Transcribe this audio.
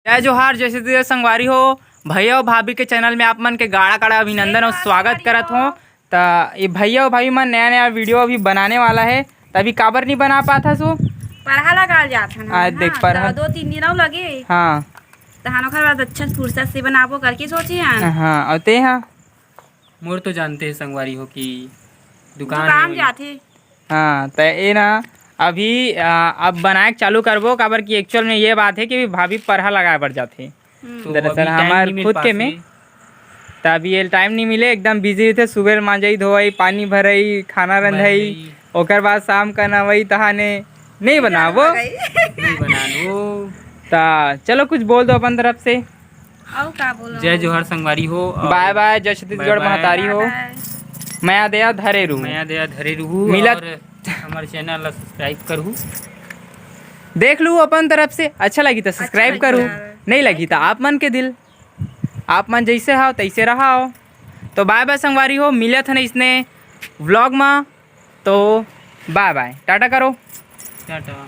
जय जोहार जैसे तेरे संगवारी हो भैया और भाभी के चैनल में आप मन के गाड़ा गाड़ा अभिनंदन और स्वागत करत हो। तो ये भैया और भाभी मन नया नया वीडियो अभी बनाने वाला है, तभी काबर नहीं बना पाता सो पढ़ा लगा जात है आज देख पर दो तीन दिन और लगे। हाँ तहानो खर बाद अच्छा फुर्सत से बनाबो करके सोची हैं। हाँ और ते हाँ मोर तो जानते हैं संगवारी हो कि दुकान दुकान जाते हाँ तो ये ना अभी अब बनाए चालू करबो काबर की एक्चुअल में ये बात है कि भाभी पढ़ा लगाए बढ़ जाते तो दरअसल अभी टाइम हमार नहीं मिल खुद के पासे। में तभी ये टाइम नहीं मिले, एकदम बिजी थे। सुबह मांजई धोई पानी भरई खाना रंधई ओकर बाद शाम का नवई तहाने नहीं बनाबो नहीं बनानो। ता चलो कुछ बोल दो अपन तरफ से। और का बोलो। जय जोहार संगवारी हो और बाय बाय जय छत्तीसगढ़ बाय बाय। महतारी हो। मैं दया धरे रू मैं दया धरे रहू मिलत- और हमारे चैनल ला सब्सक्राइब करू। देख लू अपन तरफ से अच्छा लगी तो सब्सक्राइब अच्छा करू, लगी नहीं लगी तो आप मन के दिल, आप मन जैसे हो तैसे रहा हो। तो बाय बाय संगवारी हो, मिले थे इसने व्लॉग में। तो बाय बाय टाटा करो। टाटा।